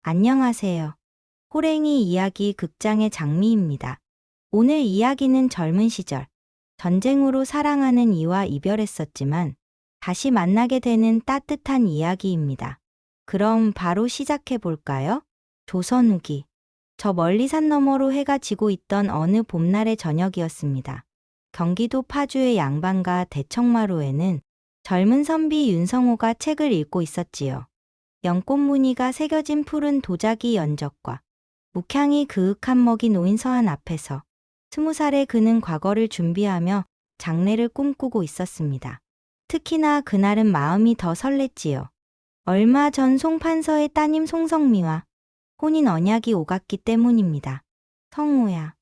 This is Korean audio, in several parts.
안녕하세요. 호랭이 이야기 극장의 장미입니다. 오늘 이야기는 젊은 시절, 전쟁으로 사랑하는 이와 이별했었지만 다시 만나게 되는 따뜻한 이야기입니다. 그럼 바로 시작해 볼까요? 조선 후기. 저 멀리 산 너머로 해가 지고 있던 어느 봄날의 저녁이었습니다. 경기도 파주의 양반가 대청마루에는 젊은 선비 윤성호가 책을 읽고 있었지요. 연꽃 무늬가 새겨진 푸른 도자기 연적과 묵향이 그윽한 먹이 놓인 서한 앞에서 20살의 그는 과거를 준비하며 장래를 꿈꾸고 있었습니다. 특히나 그날은 마음이 더 설렜지요. 얼마 전 송판서의 따님 송성미와 혼인 언약이 오갔기 때문입니다. 성호야,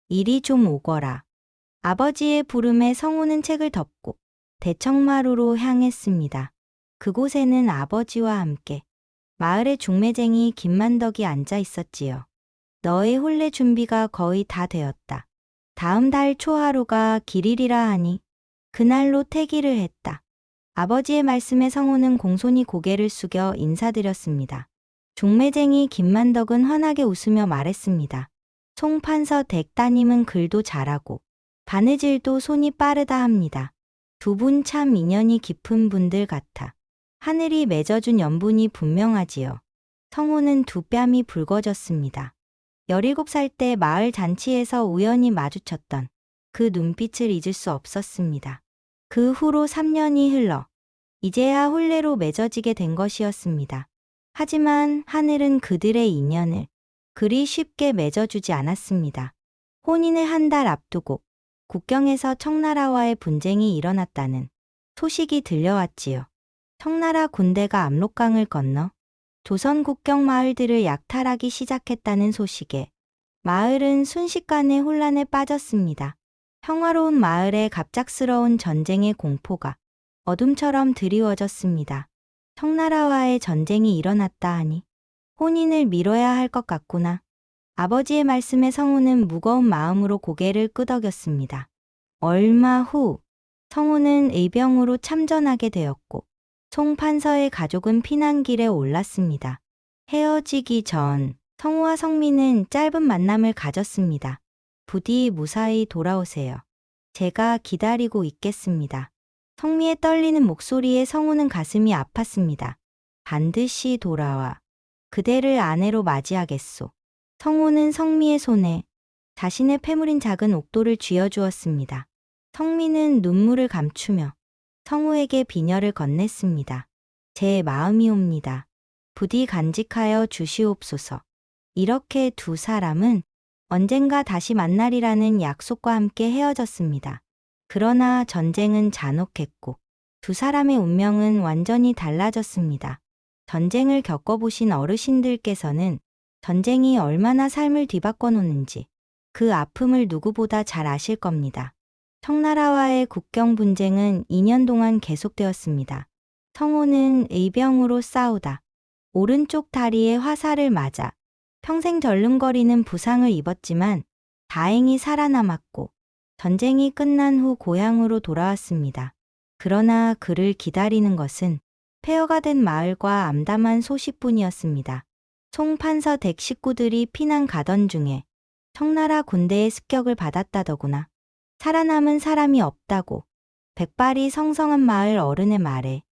이리 좀 오거라. 아버지의 부름에 성호는 책을 덮고 대청마루로 향했습니다. 그곳에는 아버지와 함께 마을의 중매쟁이 김만덕이 앉아 있었지요. 너의 혼례 준비가 거의 다 되었다. 다음 달 초하루가 길일이라 하니 그날로 퇴기를 했다. 아버지의 말씀에 성호는 공손히 고개를 숙여 인사드렸습니다. 중매쟁이 김만덕은 환하게 웃으며 말했습니다. 송판서 댁 따님은 글도 잘하고 바느질도 손이 빠르다 합니다. 두 분 참 인연이 깊은 분들 같아. 하늘이 맺어준 연분이 분명하지요. 성호는 두 뺨이 붉어졌습니다. 17살 때 마을 잔치에서 우연히 마주쳤던 그 눈빛을 잊을 수 없었습니다. 그 후로 3년이 흘러 이제야 혼례로 맺어지게 된 것이었습니다. 하지만 하늘은 그들의 인연을 그리 쉽게 맺어주지 않았습니다. 혼인을 한 달 앞두고 국경에서 청나라와의 분쟁이 일어났다는 소식이 들려왔지요. 청나라 군대가 압록강을 건너 조선 국경 마을들을 약탈하기 시작했다는 소식에 마을은 순식간에 혼란에 빠졌습니다. 평화로운 마을에 갑작스러운 전쟁의 공포가 어둠처럼 드리워졌습니다. 청나라와의 전쟁이 일어났다 하니 혼인을 미뤄야 할 것 같구나. 아버지의 말씀에 성호는 무거운 마음으로 고개를 끄덕였습니다. 얼마 후 성호는 의병으로 참전하게 되었고 송판서의 가족은 피난길에 올랐습니다. 헤어지기 전 성호와 성미는 짧은 만남을 가졌습니다. 부디 무사히 돌아오세요. 제가 기다리고 있겠습니다. 성미의 떨리는 목소리에 성호는 가슴이 아팠습니다. 반드시 돌아와 그대를 아내로 맞이하겠소. 성호는 성미의 손에 자신의 패물인 작은 옥도를 쥐어주었습니다. 성미는 눈물을 감추며 성호에게 비녀를 건넸습니다. 제 마음이옵니다. 부디 간직하여 주시옵소서. 이렇게 두 사람은 언젠가 다시 만나리라는 약속과 함께 헤어졌습니다. 그러나 전쟁은 잔혹했고 두 사람의 운명은 완전히 달라졌습니다. 전쟁을 겪어보신 어르신들께서는 전쟁이 얼마나 삶을 뒤바꿔 놓는지 그 아픔을 누구보다 잘 아실 겁니다. 청나라와의 국경 분쟁은 2년 동안 계속되었습니다. 성호는 의병으로 싸우다 오른쪽 다리에 화살을 맞아 평생 절름거리는 부상을 입었지만 다행히 살아남았고 전쟁이 끝난 후 고향으로 돌아왔습니다. 그러나 그를 기다리는 것은 폐허가 된 마을과 암담한 소식뿐이었습니다. 송판서 댁 식구들이 피난 가던 중에 청나라 군대의 습격을 받았다더구나. 살아남은 사람이 없다고 백발이 성성한 마을 어른의 말에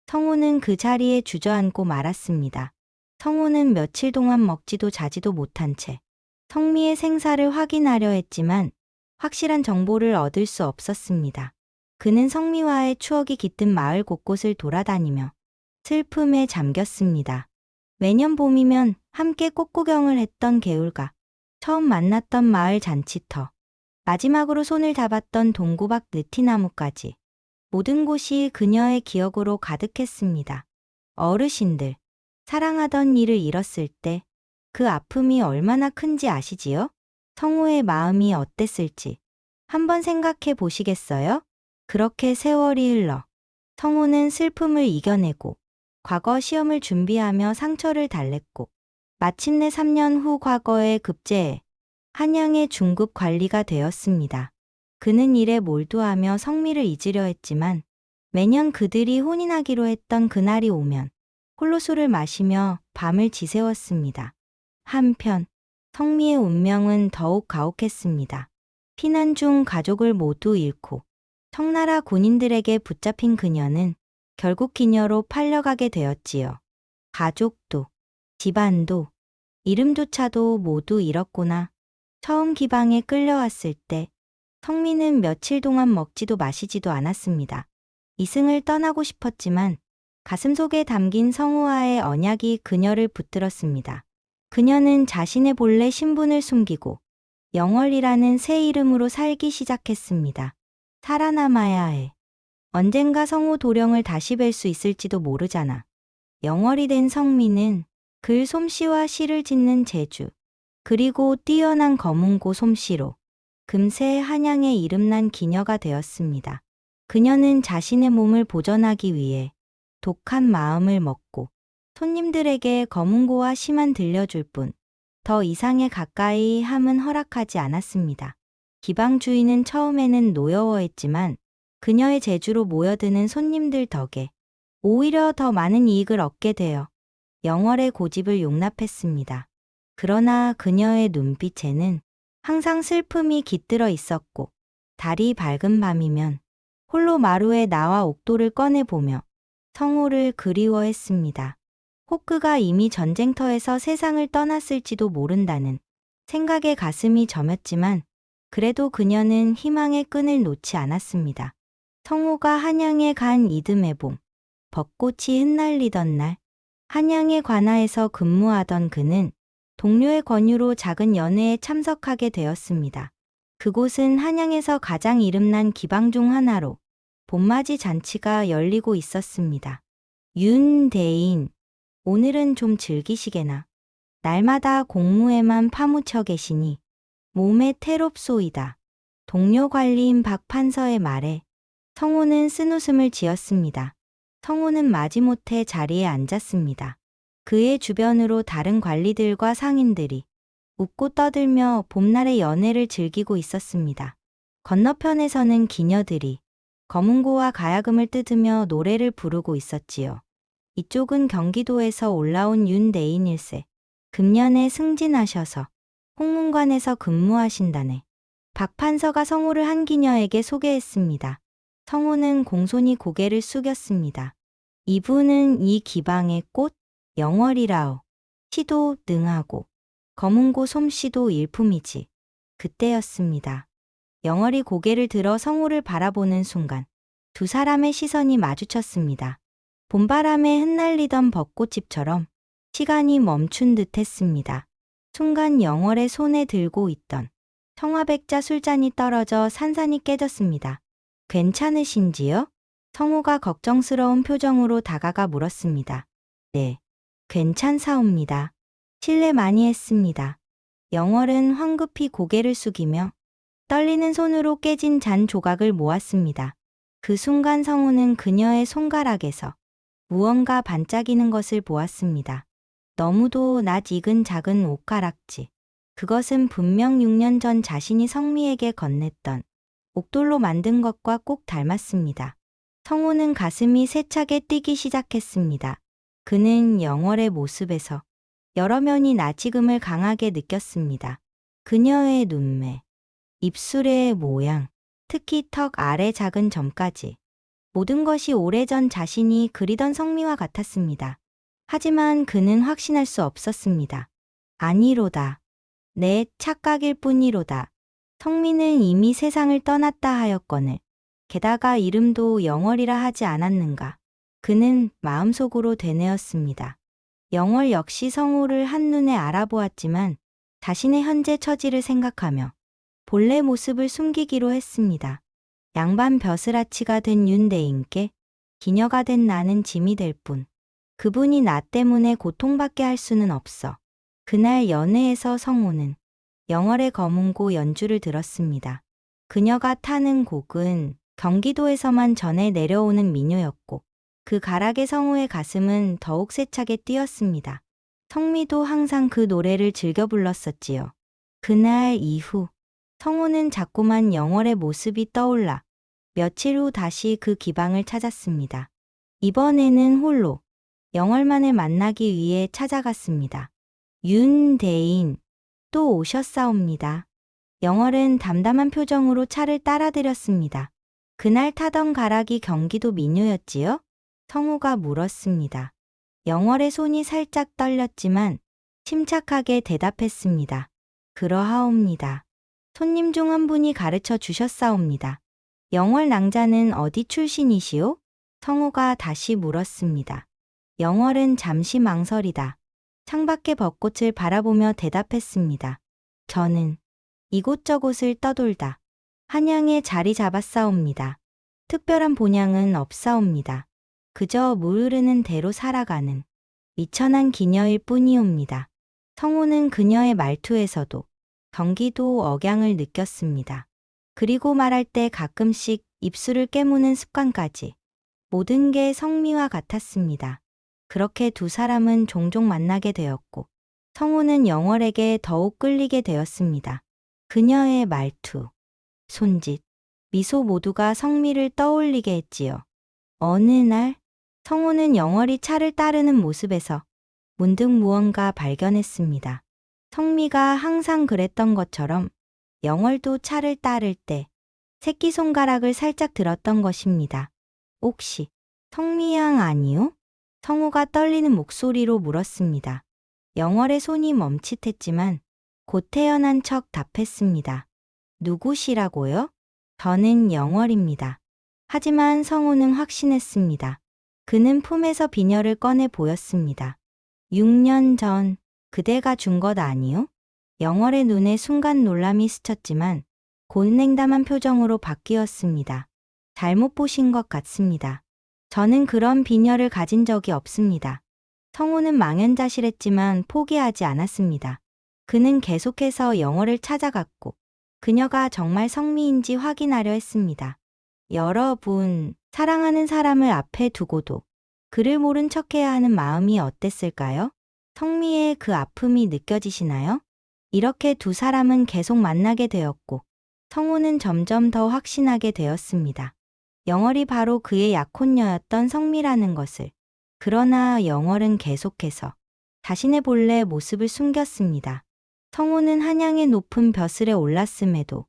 성호는 그 자리에 주저앉고 말았습니다. 성호는 며칠 동안 먹지도 자지도 못한 채 성미의 생사를 확인하려 했지만 확실한 정보를 얻을 수 없었습니다. 그는 성미와의 추억이 깃든 마을 곳곳을 돌아다니며 슬픔에 잠겼습니다. 매년 봄이면 함께 꽃구경을 했던 개울가, 처음 만났던 마을 잔치터, 마지막으로 손을 잡았던 동구박 느티나무까지 모든 곳이 그녀의 기억으로 가득했습니다. 어르신들, 사랑하던 이를 잃었을 때 그 아픔이 얼마나 큰지 아시지요? 성호의 마음이 어땠을지 한번 생각해 보시겠어요? 그렇게 세월이 흘러 성호는 슬픔을 이겨내고 과거 시험을 준비하며 상처를 달랬고 마침내 3년 후 과거에 급제해 한양의 중급 관리가 되었습니다. 그는 일에 몰두하며 성미를 잊으려 했지만 매년 그들이 혼인하기로 했던 그날이 오면 홀로 술을 마시며 밤을 지새웠습니다. 한편 성미의 운명은 더욱 가혹했습니다. 피난 중 가족을 모두 잃고 청나라 군인들에게 붙잡힌 그녀는 결국 기녀로 팔려가게 되었지요. 가족도, 집안도, 이름조차도 모두 잃었구나. 처음 기방에 끌려왔을 때 성미는 며칠 동안 먹지도 마시지도 않았습니다. 이승을 떠나고 싶었지만 가슴속에 담긴 성우와의 언약이 그녀를 붙들었습니다. 그녀는 자신의 본래 신분을 숨기고 영월이라는 새 이름으로 살기 시작했습니다. 살아남아야 해. 언젠가 성우 도령을 다시 뵐 수 있을지도 모르잖아. 영월이 된 성미는 글 솜씨와 시를 짓는 재주, 그리고 뛰어난 검은고 솜씨로 금세 한양에 이름난 기녀가 되었습니다. 그녀는 자신의 몸을 보존하기 위해 독한 마음을 먹고 손님들에게 검은고와 시만 들려줄 뿐 더 이상의 가까이 함은 허락하지 않았습니다. 기방 주인은 처음에는 노여워했지만 그녀의 재주로 모여드는 손님들 덕에 오히려 더 많은 이익을 얻게 되어 영월의 고집을 용납했습니다. 그러나 그녀의 눈빛에는 항상 슬픔이 깃들어 있었고 달이 밝은 밤이면 홀로 마루에 나와 옥도를 꺼내보며 성우를 그리워했습니다. 호크가 이미 전쟁터에서 세상을 떠났을지도 모른다는 생각에 가슴이 저몄지만 그래도 그녀는 희망의 끈을 놓지 않았습니다. 성우가 한양에 간 이듬해 봄, 벚꽃이 흩날리던 날, 한양의 관아에서 근무하던 그는 동료의 권유로 작은 연회에 참석하게 되었습니다. 그곳은 한양에서 가장 이름난 기방 중 하나로 봄맞이 잔치가 열리고 있었습니다. 윤대인, 오늘은 좀 즐기시게나. 날마다 공무에만 파묻혀 계시니 몸에 태롭소이다. 동료 관리인 박 판서의 말에 성우는 쓴웃음을 지었습니다. 성우는 마지못해 자리에 앉았습니다. 그의 주변으로 다른 관리들과 상인들이 웃고 떠들며 봄날의 연회를 즐기고 있었습니다. 건너편에서는 기녀들이 검은고와 가야금을 뜯으며 노래를 부르고 있었지요. 이쪽은 경기도에서 올라온 윤대인일세. 금년에 승진하셔서 홍문관에서 근무하신다네. 박 판서가 성우를 한 기녀에게 소개했습니다. 성우는 공손히 고개를 숙였습니다. 이분은 이 기방의 꽃, 영월이라오. 시도 능하고 검은고 솜씨도 일품이지. 그때였습니다. 영월이 고개를 들어 성우를 바라보는 순간 두 사람의 시선이 마주쳤습니다. 봄바람에 흩날리던 벚꽃잎처럼 시간이 멈춘 듯 했습니다. 순간 영월의 손에 들고 있던 청화백자 술잔이 떨어져 산산이 깨졌습니다. 괜찮으신지요? 성우가 걱정스러운 표정으로 다가가 물었습니다. 네, 괜찮사옵니다. 실례 많이 했습니다. 영월은 황급히 고개를 숙이며 떨리는 손으로 깨진 잔 조각을 모았습니다. 그 순간 성우는 그녀의 손가락에서 무언가 반짝이는 것을 보았습니다. 너무도 낯 익은 작은 옷가락지. 그것은 분명 6년 전 자신이 성미에게 건넸던 옥돌로 만든 것과 꼭 닮았습니다. 성우는 가슴이 세차게 뛰기 시작했습니다. 그는 영월의 모습에서 여러 면이 낯익음을 강하게 느꼈습니다. 그녀의 눈매, 입술의 모양, 특히 턱 아래 작은 점까지. 모든 것이 오래전 자신이 그리던 성미와 같았습니다. 하지만 그는 확신할 수 없었습니다. 아니로다. 내 착각일 뿐이로다. 성미는 이미 세상을 떠났다 하였거늘. 게다가 이름도 영월이라 하지 않았는가. 그는 마음속으로 되뇌었습니다. 영월 역시 성우를 한눈에 알아보았지만 자신의 현재 처지를 생각하며 본래 모습을 숨기기로 했습니다. 양반 벼슬아치가 된 윤대인께 기녀가 된 나는 짐이 될 뿐. 그분이 나 때문에 고통받게 할 수는 없어. 그날 연회에서 성우는 영월의 검은고 연주를 들었습니다. 그녀가 타는 곡은 경기도에서만 전해 내려오는 민요였고 그 가락의 성우의 가슴은 더욱 세차게 뛰었습니다. 성미도 항상 그 노래를 즐겨 불렀었지요. 그날 이후 성우는 자꾸만 영월의 모습이 떠올라 며칠 후 다시 그 기방을 찾았습니다. 이번에는 홀로 영월만을 만나기 위해 찾아갔습니다. 윤대인, 또 오셨사옵니다. 영월은 담담한 표정으로 차를 따라들였습니다. 그날 타던 가락이 경기도 민요였지요? 성우가 물었습니다. 영월의 손이 살짝 떨렸지만 침착하게 대답했습니다. 그러하옵니다. 손님 중 한 분이 가르쳐 주셨사옵니다. 영월 낭자는 어디 출신이시오? 성우가 다시 물었습니다. 영월은 잠시 망설이다 창밖의 벚꽃을 바라보며 대답했습니다. 저는 이곳저곳을 떠돌다 한양에 자리 잡았사옵니다. 특별한 본향은 없사옵니다. 그저 물 흐르는 대로 살아가는 미천한 기녀일 뿐이옵니다. 성우는 그녀의 말투에서도 경기도 억양을 느꼈습니다. 그리고 말할 때 가끔씩 입술을 깨무는 습관까지 모든 게 성미와 같았습니다. 그렇게 두 사람은 종종 만나게 되었고 성우는 영월에게 더욱 끌리게 되었습니다. 그녀의 말투, 손짓, 미소 모두가 성미를 떠올리게 했지요. 어느 날 성우는 영월이 차를 따르는 모습에서 문득 무언가 발견했습니다. 성미가 항상 그랬던 것처럼 영월도 차를 따를 때 새끼손가락을 살짝 들었던 것입니다. 혹시 성미양 아니요? 성우가 떨리는 목소리로 물었습니다. 영월의 손이 멈칫했지만 곧 태연한 척 답했습니다. 누구시라고요? 저는 영월입니다. 하지만 성우는 확신했습니다. 그는 품에서 비녀를 꺼내 보였습니다. 6년 전 그대가 준 것 아니요? 영월의 눈에 순간 놀람이 스쳤지만 곧 냉담한 표정으로 바뀌었습니다. 잘못 보신 것 같습니다. 저는 그런 비녀를 가진 적이 없습니다. 성우는 망연자실했지만 포기하지 않았습니다. 그는 계속해서 영월을 찾아갔고 그녀가 정말 성미인지 확인하려 했습니다. 여러분, 사랑하는 사람을 앞에 두고도 그를 모른 척해야 하는 마음이 어땠을까요? 성미의 그 아픔이 느껴지시나요? 이렇게 두 사람은 계속 만나게 되었고 성우는 점점 더 확신하게 되었습니다. 영월이 바로 그의 약혼녀였던 성미라는 것을. 그러나 영월은 계속해서 자신의 본래 모습을 숨겼습니다. 성우는 한양의 높은 벼슬에 올랐음에도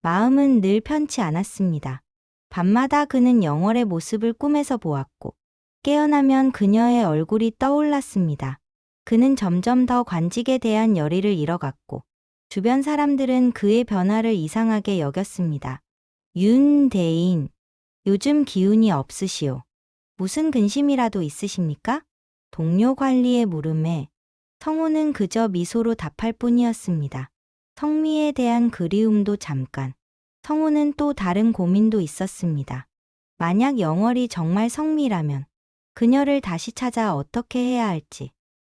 마음은 늘 편치 않았습니다. 밤마다 그는 영월의 모습을 꿈에서 보았고 깨어나면 그녀의 얼굴이 떠올랐습니다. 그는 점점 더 관직에 대한 열의를 잃어갔고 주변 사람들은 그의 변화를 이상하게 여겼습니다. 윤대인, 요즘 기운이 없으시오. 무슨 근심이라도 있으십니까? 동료 관리의 물음에 성우는 그저 미소로 답할 뿐이었습니다. 성미에 대한 그리움도 잠깐. 성우는 또 다른 고민도 있었습니다. 만약 영월이 정말 성미라면 그녀를 다시 찾아 어떻게 해야 할지,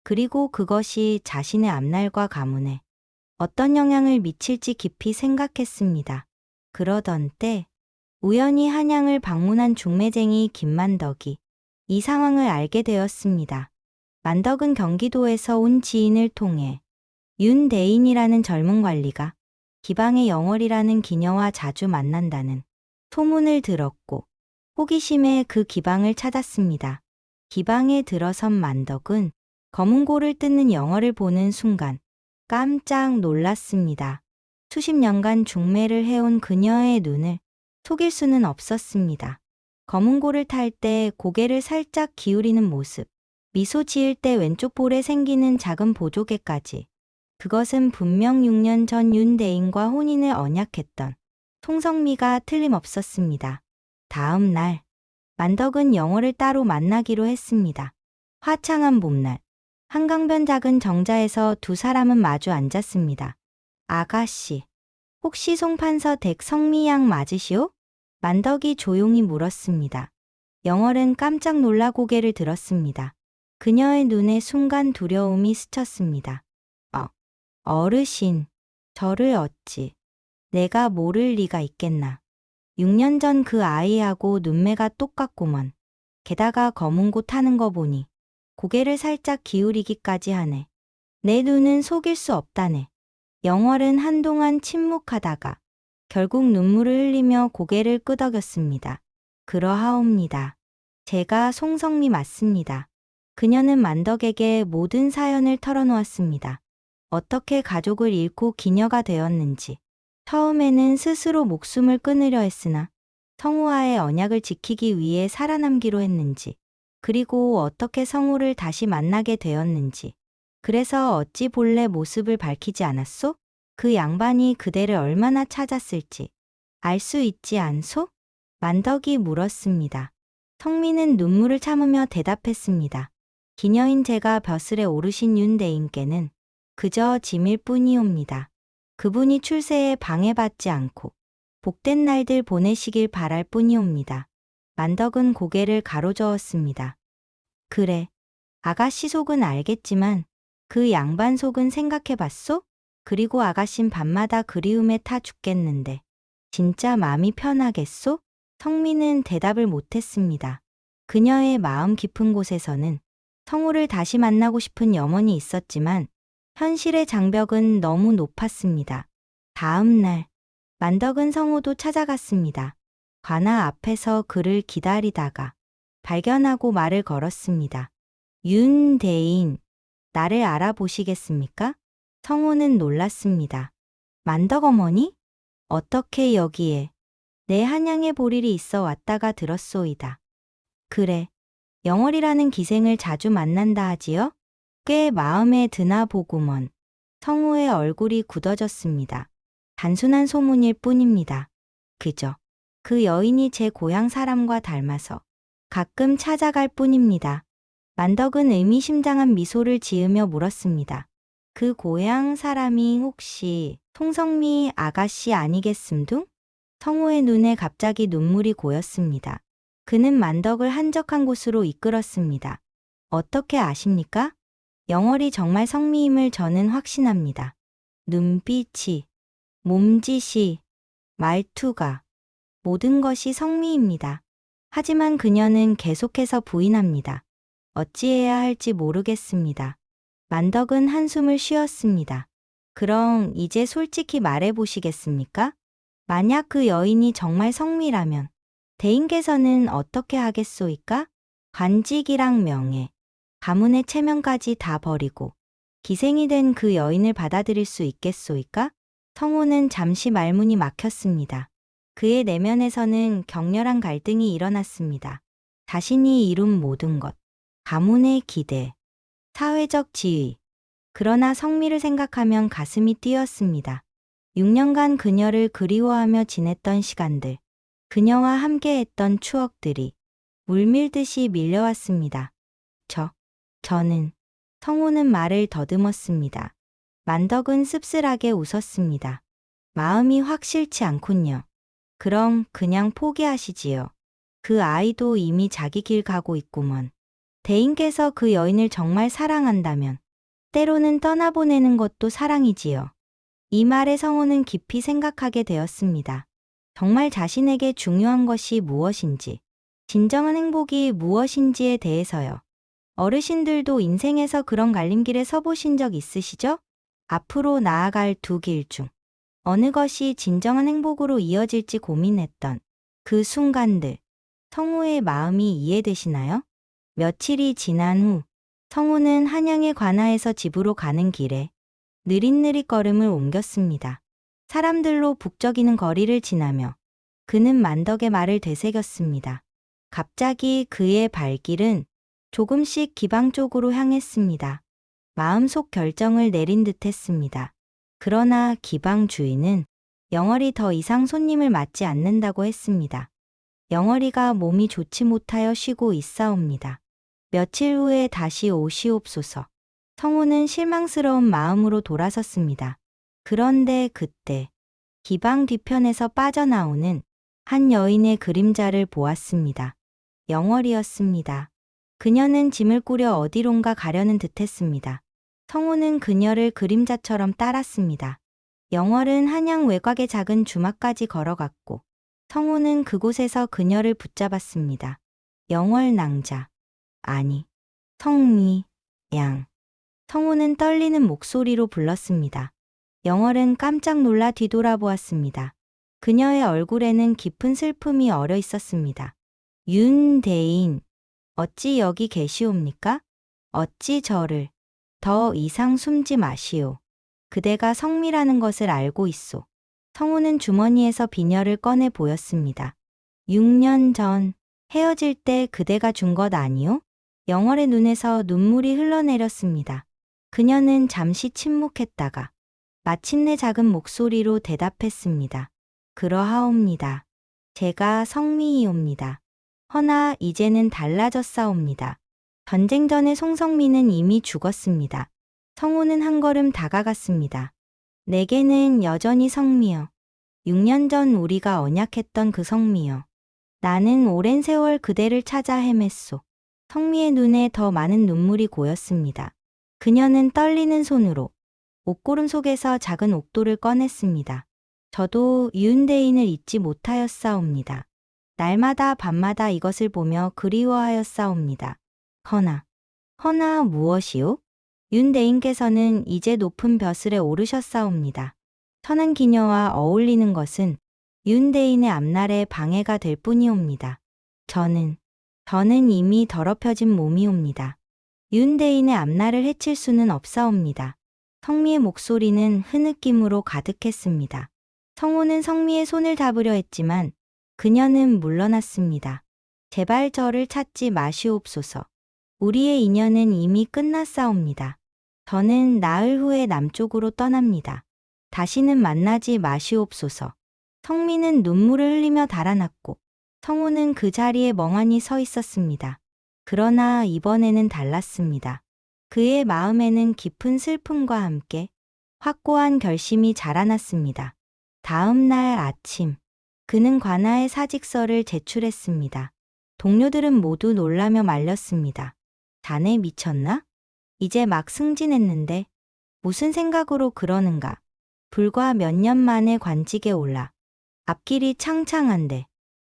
그리고 그것이 자신의 앞날과 가문에 어떤 영향을 미칠지 깊이 생각했습니다. 그러던 때 우연히 한양을 방문한 중매쟁이 김만덕이 이 상황을 알게 되었습니다. 만덕은 경기도에서 온 지인을 통해 윤대인이라는 젊은 관리가 기방의 영월이라는 기녀와 자주 만난다는 소문을 들었고 호기심에 그 기방을 찾았습니다. 기방에 들어선 만덕은 검은고를 뜯는 영월을 보는 순간 깜짝 놀랐습니다. 수십 년간 중매를 해온 그녀의 눈을 속일 수는 없었습니다. 검은고를 탈 때 고개를 살짝 기울이는 모습, 미소 지을 때 왼쪽 볼에 생기는 작은 보조개까지. 그것은 분명 6년 전 윤대인과 혼인을 언약했던 송성미가 틀림없었습니다. 다음 날, 만덕은 영월을 따로 만나기로 했습니다. 화창한 봄날, 한강변 작은 정자에서 두 사람은 마주 앉았습니다. 아가씨, 혹시 송판서 댁 성미양 맞으시오? 만덕이 조용히 물었습니다. 영월은 깜짝 놀라 고개를 들었습니다. 그녀의 눈에 순간 두려움이 스쳤습니다. 어르신, 저를 어찌 내가 모를 리가 있겠나. 6년 전 그 아이하고 눈매가 똑같구먼. 게다가 검은고 타는 거 보니 고개를 살짝 기울이기까지 하네. 내 눈은 속일 수 없다네. 영월은 한동안 침묵하다가 결국 눈물을 흘리며 고개를 끄덕였습니다. 그러하옵니다. 제가 송성미 맞습니다. 그녀는 만덕에게 모든 사연을 털어놓았습니다. 어떻게 가족을 잃고 기녀가 되었는지, 처음에는 스스로 목숨을 끊으려 했으나 성우와의 언약을 지키기 위해 살아남기로 했는지, 그리고 어떻게 성우를 다시 만나게 되었는지, 그래서 어찌 본래 모습을 밝히지 않았소? 그 양반이 그대를 얼마나 찾았을지 알 수 있지 않소? 만덕이 물었습니다. 성민은 눈물을 참으며 대답했습니다. 기녀인 제가 벼슬에 오르신 윤대인께는 그저 짐일 뿐이옵니다. 그분이 출세에 방해받지 않고 복된 날들 보내시길 바랄 뿐이옵니다. 만덕은 고개를 가로저었습니다. 그래, 아가씨 속은 알겠지만 그 양반 속은 생각해봤소? 그리고 아가씨는 밤마다 그리움에 타 죽겠는데 진짜 마음이 편하겠소? 성민은 대답을 못했습니다. 그녀의 마음 깊은 곳에서는 성우를 다시 만나고 싶은 염원이 있었지만 현실의 장벽은 너무 높았습니다. 다음 날, 만덕은 성우도 찾아갔습니다. 관아 앞에서 그를 기다리다가 발견하고 말을 걸었습니다. 윤대인, 나를 알아보시겠습니까? 성우는 놀랐습니다. 만덕 어머니? 어떻게 여기에? 내 한양에 볼 일이 있어 왔다가 들었소이다. 그래, 영월이라는 기생을 자주 만난다 하지요? 꽤 마음에 드나 보구먼. 성우의 얼굴이 굳어졌습니다. 단순한 소문일 뿐입니다. 그저 그 여인이 제 고향 사람과 닮아서 가끔 찾아갈 뿐입니다. 만덕은 의미심장한 미소를 지으며 물었습니다. 그 고향 사람이 혹시 송성미 아가씨 아니겠음둥? 성우의 눈에 갑자기 눈물이 고였습니다. 그는 만덕을 한적한 곳으로 이끌었습니다. 어떻게 아십니까? 영월이 정말 성미임을 저는 확신합니다. 눈빛이, 몸짓이, 말투가, 모든 것이 성미입니다. 하지만 그녀는 계속해서 부인합니다. 어찌해야 할지 모르겠습니다. 만덕은 한숨을 쉬었습니다. 그럼 이제 솔직히 말해보시겠습니까? 만약 그 여인이 정말 성미라면 대인께서는 어떻게 하겠소이까? 관직이랑 명예, 가문의 체면까지 다 버리고 기생이 된 그 여인을 받아들일 수 있겠소이까? 성우는 잠시 말문이 막혔습니다. 그의 내면에서는 격렬한 갈등이 일어났습니다. 자신이 이룬 모든 것, 가문의 기대, 사회적 지위. 그러나 성미를 생각하면 가슴이 뛰었습니다. 6년간 그녀를 그리워하며 지냈던 시간들, 그녀와 함께했던 추억들이 물밀듯이 밀려왔습니다. 저는, 성우는 말을 더듬었습니다. 만덕은 씁쓸하게 웃었습니다. 마음이 확 싫지 않군요. 그럼 그냥 포기하시지요. 그 아이도 이미 자기 길 가고 있구먼. 대인께서 그 여인을 정말 사랑한다면 때로는 떠나보내는 것도 사랑이지요. 이 말에 성우는 깊이 생각하게 되었습니다. 정말 자신에게 중요한 것이 무엇인지, 진정한 행복이 무엇인지에 대해서요. 어르신들도 인생에서 그런 갈림길에 서보신 적 있으시죠? 앞으로 나아갈 두 길 중 어느 것이 진정한 행복으로 이어질지 고민했던 그 순간들, 성우의 마음이 이해되시나요? 며칠이 지난 후 성우는 한양의 관아에서 집으로 가는 길에 느릿느릿 걸음을 옮겼습니다. 사람들로 북적이는 거리를 지나며 그는 만덕의 말을 되새겼습니다. 갑자기 그의 발길은 조금씩 기방 쪽으로 향했습니다. 마음속 결정을 내린 듯 했습니다. 그러나 기방 주인은 영월이 더 이상 손님을 맞지 않는다고 했습니다. 영월이가 몸이 좋지 못하여 쉬고 있사옵니다. 며칠 후에 다시 오시옵소서. 성우는 실망스러운 마음으로 돌아섰습니다. 그런데 그때 기방 뒤편에서 빠져나오는 한 여인의 그림자를 보았습니다. 영월이었습니다. 그녀는 짐을 꾸려 어디론가 가려는 듯했습니다. 성우는 그녀를 그림자처럼 따랐습니다. 영월은 한양 외곽의 작은 주막까지 걸어갔고 성우는 그곳에서 그녀를 붙잡았습니다. 영월 낭자, 아니, 성미, 양. 성우는 떨리는 목소리로 불렀습니다. 영월은 깜짝 놀라 뒤돌아보았습니다. 그녀의 얼굴에는 깊은 슬픔이 어려 있었습니다. 윤대인, 어찌 여기 계시옵니까? 어찌 저를 더 이상 숨지 마시오. 그대가 성미라는 것을 알고 있소. 성우는 주머니에서 비녀를 꺼내 보였습니다. 6년 전 헤어질 때 그대가 준 것 아니오? 영월의 눈에서 눈물이 흘러내렸습니다. 그녀는 잠시 침묵했다가 마침내 작은 목소리로 대답했습니다. 그러하옵니다. 제가 성미이옵니다. 허나 이제는 달라졌사옵니다. 전쟁 전에 송성미는 이미 죽었습니다. 성우는 한 걸음 다가갔습니다. 내게는 여전히 성미여. 6년 전 우리가 언약했던 그 성미여. 나는 오랜 세월 그대를 찾아 헤맸소. 성미의 눈에 더 많은 눈물이 고였습니다. 그녀는 떨리는 손으로 옷고름 속에서 작은 옥도를 꺼냈습니다. 저도 윤대인을 잊지 못하였사옵니다. 날마다 밤마다 이것을 보며 그리워하였사옵니다. 허나 무엇이요? 윤대인께서는 이제 높은 벼슬에 오르셨사옵니다. 천한 기녀와 어울리는 것은 윤대인의 앞날에 방해가 될 뿐이옵니다. 저는 이미 더럽혀진 몸이옵니다. 윤대인의 앞날을 해칠 수는 없사옵니다. 성미의 목소리는 흐느낌으로 가득했습니다. 성우는 성미의 손을 잡으려 했지만 그녀는 물러났습니다. 제발 저를 찾지 마시옵소서. 우리의 인연은 이미 끝났사옵니다. 저는 나흘 후에 남쪽으로 떠납니다. 다시는 만나지 마시옵소서. 성미는 눈물을 흘리며 달아났고 성우는 그 자리에 멍하니 서 있었습니다. 그러나 이번에는 달랐습니다. 그의 마음에는 깊은 슬픔과 함께 확고한 결심이 자라났습니다. 다음 날 아침, 그는 관아에 사직서를 제출했습니다. 동료들은 모두 놀라며 말렸습니다. 자네 미쳤나? 이제 막 승진했는데 무슨 생각으로 그러는가? 불과 몇 년 만에 관직에 올라 앞길이 창창한데.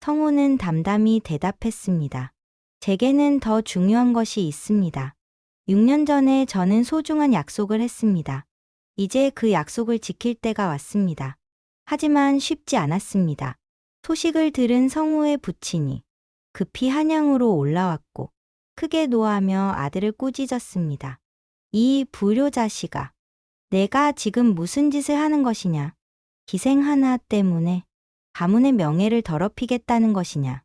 성우는 담담히 대답했습니다. 제게는 더 중요한 것이 있습니다. 6년 전에 저는 소중한 약속을 했습니다. 이제 그 약속을 지킬 때가 왔습니다. 하지만 쉽지 않았습니다. 소식을 들은 성우의 부친이 급히 한양으로 올라왔고 크게 노하며 아들을 꾸짖었습니다. 이 불효자식아, 내가 지금 무슨 짓을 하는 것이냐? 기생 하나 때문에 가문의 명예를 더럽히겠다는 것이냐?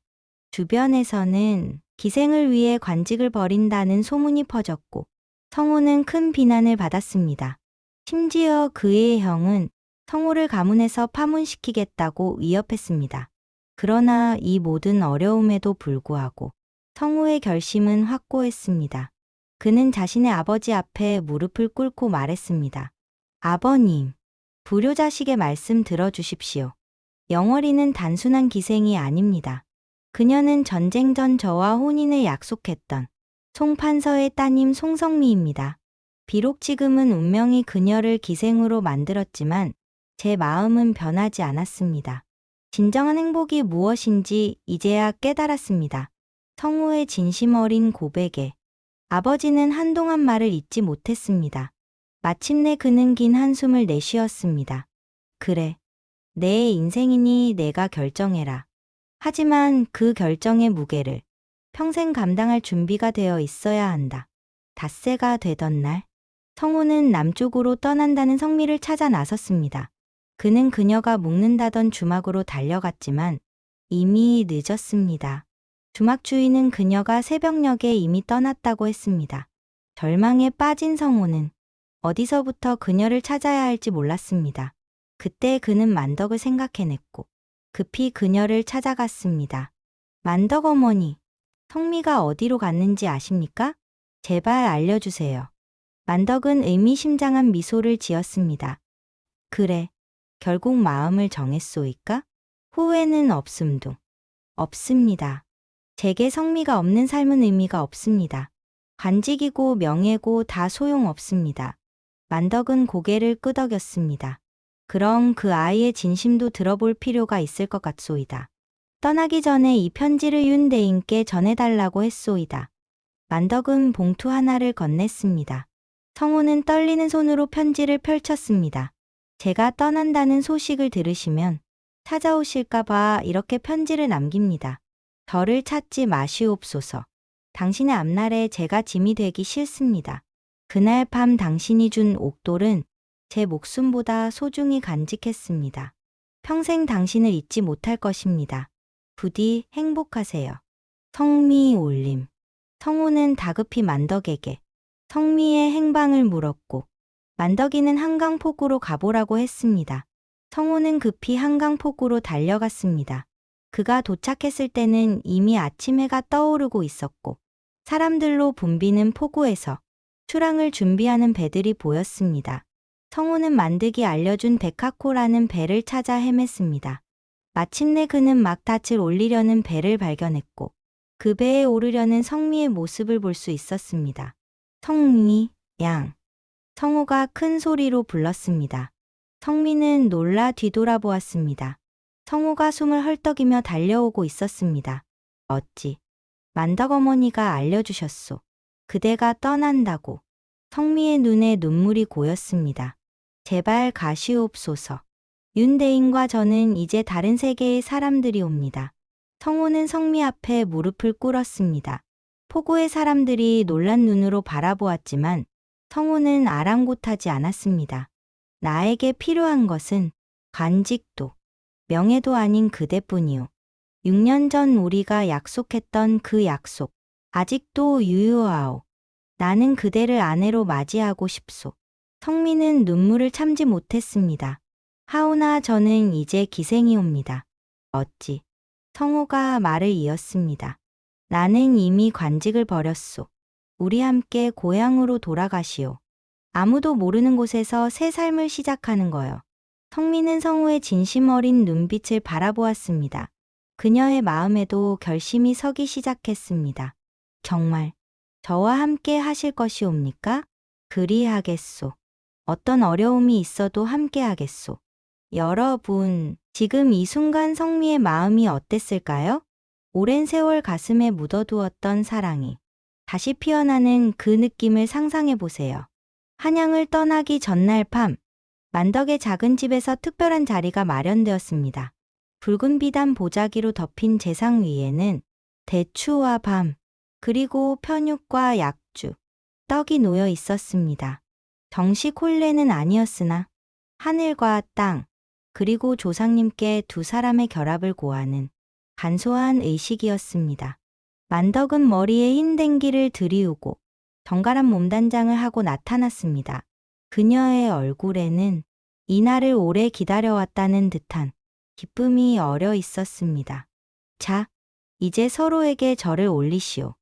주변에서는 기생을 위해 관직을 버린다는 소문이 퍼졌고 성우는 큰 비난을 받았습니다. 심지어 그의 형은 성우를 가문에서 파문시키겠다고 위협했습니다. 그러나 이 모든 어려움에도 불구하고 성우의 결심은 확고했습니다. 그는 자신의 아버지 앞에 무릎을 꿇고 말했습니다. 아버님, 불효자식의 말씀 들어주십시오. 영월이는 단순한 기생이 아닙니다. 그녀는 전쟁 전 저와 혼인을 약속했던 송판서의 따님 송성미입니다. 비록 지금은 운명이 그녀를 기생으로 만들었지만 제 마음은 변하지 않았습니다. 진정한 행복이 무엇인지 이제야 깨달았습니다. 성우의 진심 어린 고백에 아버지는 한동안 말을 잇지 못했습니다. 마침내 그는 긴 한숨을 내쉬었습니다. 그래, 내 인생이니 내가 결정해라. 하지만 그 결정의 무게를 평생 감당할 준비가 되어 있어야 한다. 닷새가 되던 날, 성우는 남쪽으로 떠난다는 성미를 찾아 나섰습니다. 그는 그녀가 묵는다던 주막으로 달려갔지만 이미 늦었습니다. 주막 주인은 그녀가 새벽녘에 이미 떠났다고 했습니다. 절망에 빠진 성우는 어디서부터 그녀를 찾아야 할지 몰랐습니다. 그때 그는 만덕을 생각해냈고 급히 그녀를 찾아갔습니다. 만덕 어머니, 성미가 어디로 갔는지 아십니까? 제발 알려주세요. 만덕은 의미심장한 미소를 지었습니다. 그래, 결국 마음을 정했소이까? 후회는 없음도. 없습니다. 제게 성미가 없는 삶은 의미가 없습니다. 관직이고 명예고 다 소용없습니다. 만덕은 고개를 끄덕였습니다. 그럼 그 아이의 진심도 들어볼 필요가 있을 것 같소이다. 떠나기 전에 이 편지를 윤대인께 전해달라고 했소이다. 만덕은 봉투 하나를 건넸습니다. 성우는 떨리는 손으로 편지를 펼쳤습니다. 제가 떠난다는 소식을 들으시면 찾아오실까봐 이렇게 편지를 남깁니다. 저를 찾지 마시옵소서. 당신의 앞날에 제가 짐이 되기 싫습니다. 그날 밤 당신이 준 옥돌은 제 목숨보다 소중히 간직했습니다. 평생 당신을 잊지 못할 것입니다. 부디 행복하세요. 성미 올림. 성우는 다급히 만덕에게 성미의 행방을 물었고 만덕이는 한강폭으로 가보라고 했습니다. 성우는 급히 한강폭으로 달려갔습니다. 그가 도착했을 때는 이미 아침 해가 떠오르고 있었고 사람들로 붐비는 포구에서 출항을 준비하는 배들이 보였습니다. 성우는 만덕이 알려준 백화코라는 배를 찾아 헤맸습니다. 마침내 그는 막 닻을 올리려는 배를 발견했고 그 배에 오르려는 성미의 모습을 볼 수 있었습니다. 성미, 양. 성우가 큰 소리로 불렀습니다. 성미는 놀라 뒤돌아보았습니다. 성우가 숨을 헐떡이며 달려오고 있었습니다. 어찌 만덕 어머니가 알려주셨소. 그대가 떠난다고. 성미의 눈에 눈물이 고였습니다. 제발 가시옵소서. 윤대인과 저는 이제 다른 세계의 사람들이 옵니다. 성우는 성미 앞에 무릎을 꿇었습니다. 포구의 사람들이 놀란 눈으로 바라보았지만 성우는 아랑곳하지 않았습니다. 나에게 필요한 것은 관직도, 명예도 아닌 그대뿐이요. 6년 전 우리가 약속했던 그 약속, 아직도 유효하오. 나는 그대를 아내로 맞이하고 싶소. 성미는 눈물을 참지 못했습니다. 하오나 저는 이제 기생이옵니다. 어찌. 성우가 말을 이었습니다. 나는 이미 관직을 버렸소. 우리 함께 고향으로 돌아가시오. 아무도 모르는 곳에서 새 삶을 시작하는 거요. 성미는 성우의 진심 어린 눈빛을 바라보았습니다. 그녀의 마음에도 결심이 서기 시작했습니다. 정말 저와 함께 하실 것이옵니까? 그리하겠소. 어떤 어려움이 있어도 함께 하겠소. 여러분, 지금 이 순간 성미의 마음이 어땠을까요? 오랜 세월 가슴에 묻어두었던 사랑이 다시 피어나는 그 느낌을 상상해 보세요. 한양을 떠나기 전날 밤, 만덕의 작은 집에서 특별한 자리가 마련되었습니다. 붉은 비단 보자기로 덮인 재상 위에는 대추와 밤, 그리고 편육과 약주, 떡이 놓여 있었습니다. 정식 혼례는 아니었으나 하늘과 땅, 그리고 조상님께 두 사람의 결합을 고하는 간소한 의식이었습니다. 만덕은 머리에 흰 댕기를 들이우고 정갈한 몸단장을 하고 나타났습니다. 그녀의 얼굴에는 이날을 오래 기다려왔다는 듯한 기쁨이 어려 있었습니다. 자, 이제 서로에게 절을 올리시오.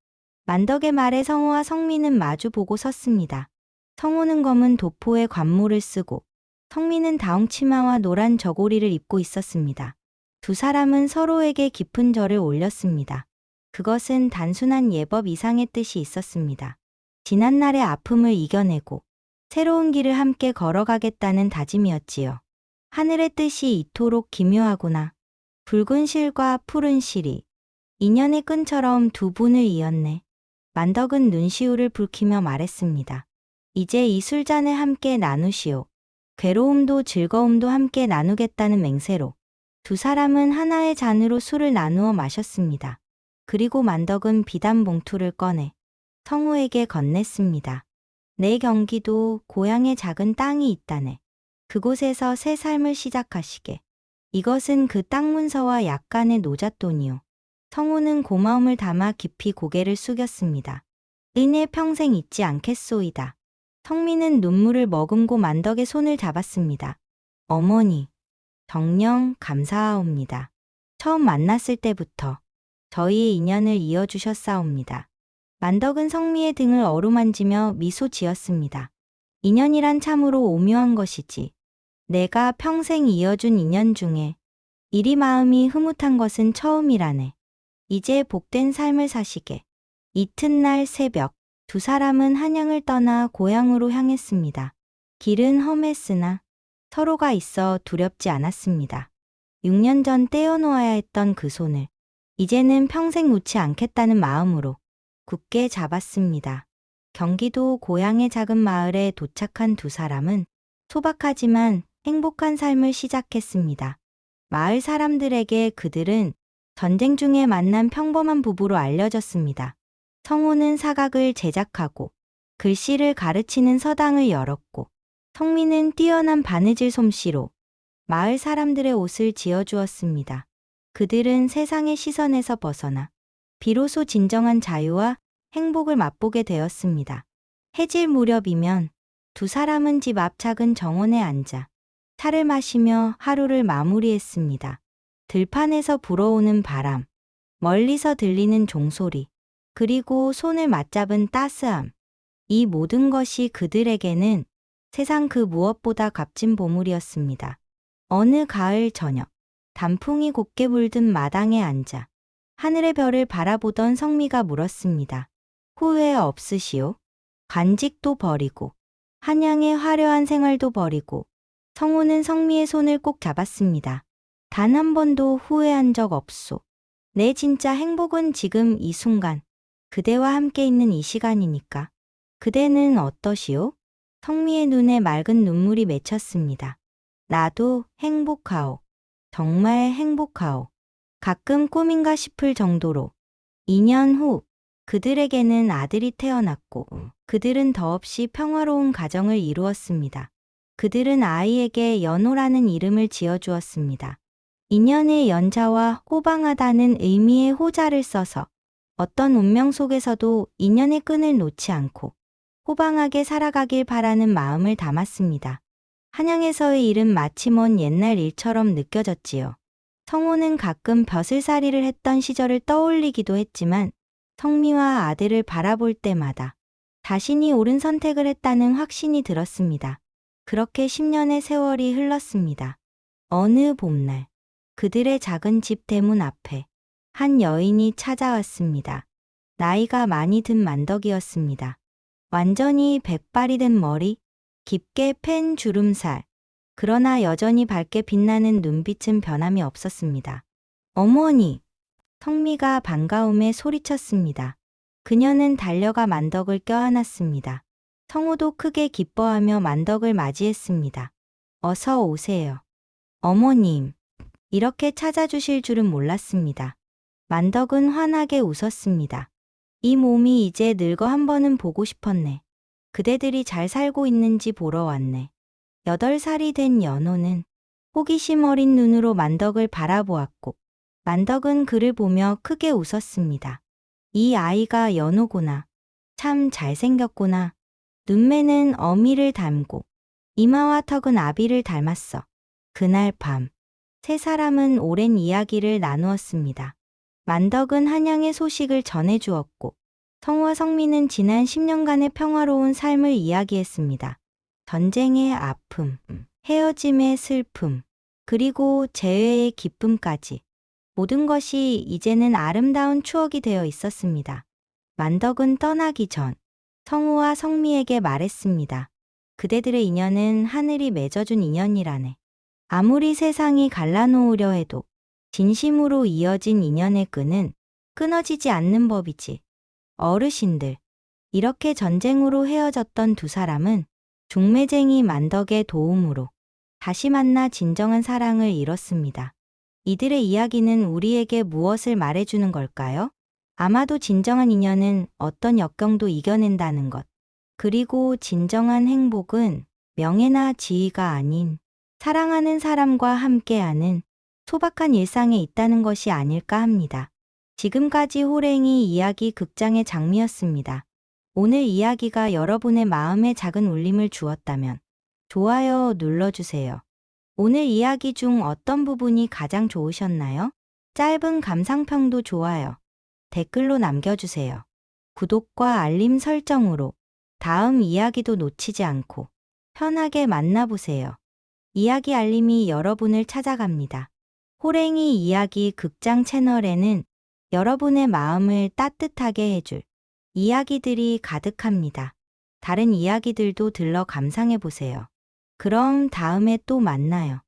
만덕의 말에 성우와 성미는 마주 보고 섰습니다. 성우는 검은 도포에 관모를 쓰고 성미는 다홍 치마와 노란 저고리를 입고 있었습니다. 두 사람은 서로에게 깊은 절을 올렸습니다. 그것은 단순한 예법 이상의 뜻이 있었습니다. 지난날의 아픔을 이겨내고 새로운 길을 함께 걸어가겠다는 다짐이었지요. 하늘의 뜻이 이토록 기묘하구나. 붉은 실과 푸른 실이 인연의 끈처럼 두 분을 이었네. 만덕은 눈시울을 붉히며 말했습니다. 이제 이 술잔을 함께 나누시오. 괴로움도 즐거움도 함께 나누겠다는 맹세로 두 사람은 하나의 잔으로 술을 나누어 마셨습니다. 그리고 만덕은 비단 봉투를 꺼내 성우에게 건넸습니다. 내 경기도 고향에 작은 땅이 있다네. 그곳에서 새 삶을 시작하시게. 이것은 그 땅 문서와 약간의 노잣돈이요. 성우는 고마움을 담아 깊이 고개를 숙였습니다. 은혜 평생 잊지 않겠소이다. 성미는 눈물을 머금고 만덕의 손을 잡았습니다. 어머니, 정녕 감사하옵니다. 처음 만났을 때부터 저희의 인연을 이어주셨사옵니다. 만덕은 성미의 등을 어루만지며 미소 지었습니다. 인연이란 참으로 오묘한 것이지. 내가 평생 이어준 인연 중에 이리 마음이 흐뭇한 것은 처음이라네. 이제 복된 삶을 사시게. 이튿날 새벽, 두 사람은 한양을 떠나 고향으로 향했습니다. 길은 험했으나 서로가 있어 두렵지 않았습니다. 6년 전 떼어놓아야 했던 그 손을 이제는 평생 놓지 않겠다는 마음으로 굳게 잡았습니다. 경기도 고향의 작은 마을에 도착한 두 사람은 소박하지만 행복한 삶을 시작했습니다. 마을 사람들에게 그들은 전쟁 중에 만난 평범한 부부로 알려졌습니다. 성우는 사각을 제작하고 글씨를 가르치는 서당을 열었고 성미는 뛰어난 바느질 솜씨로 마을 사람들의 옷을 지어주었습니다. 그들은 세상의 시선에서 벗어나 비로소 진정한 자유와 행복을 맛보게 되었습니다. 해질 무렵이면 두 사람은 집 앞 작은 정원에 앉아 차를 마시며 하루를 마무리했습니다. 들판에서 불어오는 바람, 멀리서 들리는 종소리, 그리고 손을 맞잡은 따스함. 이 모든 것이 그들에게는 세상 그 무엇보다 값진 보물이었습니다. 어느 가을 저녁, 단풍이 곱게 물든 마당에 앉아 하늘의 별을 바라보던 성미가 물었습니다. 후회 없으시오? 관직도 버리고 한양의 화려한 생활도 버리고. 성우는 성미의 손을 꼭 잡았습니다. 단 한 번도 후회한 적 없소. 내 진짜 행복은 지금 이 순간, 그대와 함께 있는 이 시간이니까. 그대는 어떠시오? 성미의 눈에 맑은 눈물이 맺혔습니다. 나도 행복하오. 정말 행복하오. 가끔 꿈인가 싶을 정도로. 2년 후, 그들에게는 아들이 태어났고, 그들은 더없이 평화로운 가정을 이루었습니다. 그들은 아이에게 연호라는 이름을 지어주었습니다. 인연의 연자와 호방하다는 의미의 호자를 써서 어떤 운명 속에서도 인연의 끈을 놓지 않고 호방하게 살아가길 바라는 마음을 담았습니다. 한양에서의 일은 마치 먼 옛날 일처럼 느껴졌지요. 성호는 가끔 벼슬살이를 했던 시절을 떠올리기도 했지만 성미와 아들을 바라볼 때마다 자신이 옳은 선택을 했다는 확신이 들었습니다. 그렇게 10년의 세월이 흘렀습니다. 어느 봄날, 그들의 작은 집 대문 앞에 한 여인이 찾아왔습니다. 나이가 많이 든 만덕이었습니다. 완전히 백발이 된 머리, 깊게 팬 주름살, 그러나 여전히 밝게 빛나는 눈빛은 변함이 없었습니다. 어머니! 성미가 반가움에 소리쳤습니다. 그녀는 달려가 만덕을 껴안았습니다. 성우도 크게 기뻐하며 만덕을 맞이했습니다. 어서 오세요. 어머님, 이렇게 찾아주실 줄은 몰랐습니다. 만덕은 환하게 웃었습니다. 이 몸이 이제 늙어 한 번은 보고 싶었네. 그대들이 잘 살고 있는지 보러 왔네. 8살이 된 연호는 호기심 어린 눈으로 만덕을 바라보았고 만덕은 그를 보며 크게 웃었습니다. 이 아이가 연호구나. 참 잘생겼구나. 눈매는 어미를 닮고 이마와 턱은 아비를 닮았어. 그날 밤, 세 사람은 오랜 이야기를 나누었습니다. 만덕은 한양의 소식을 전해주었고 성우와 성미는 지난 10년간의 평화로운 삶을 이야기했습니다. 전쟁의 아픔, 헤어짐의 슬픔, 그리고 재회의 기쁨까지 모든 것이 이제는 아름다운 추억이 되어 있었습니다. 만덕은 떠나기 전 성우와 성미에게 말했습니다. 그대들의 인연은 하늘이 맺어준 인연이라네. 아무리 세상이 갈라놓으려 해도 진심으로 이어진 인연의 끈은 끊어지지 않는 법이지. 어르신들, 이렇게 전쟁으로 헤어졌던 두 사람은 중매쟁이 만덕의 도움으로 다시 만나 진정한 사랑을 이뤘습니다. 이들의 이야기는 우리에게 무엇을 말해주는 걸까요? 아마도 진정한 인연은 어떤 역경도 이겨낸다는 것. 그리고 진정한 행복은 명예나 지위가 아닌 사랑하는 사람과 함께하는 소박한 일상에 있다는 것이 아닐까 합니다. 지금까지 호랭이 이야기 극장의 장미였습니다. 오늘 이야기가 여러분의 마음에 작은 울림을 주었다면 좋아요 눌러주세요. 오늘 이야기 중 어떤 부분이 가장 좋으셨나요? 짧은 감상평도 좋아요. 댓글로 남겨주세요. 구독과 알림 설정으로 다음 이야기도 놓치지 않고 편하게 만나보세요. 이야기 알림이 여러분을 찾아갑니다. 호랭이 이야기 극장 채널에는 여러분의 마음을 따뜻하게 해줄 이야기들이 가득합니다. 다른 이야기들도 들러 감상해보세요. 그럼 다음에 또 만나요.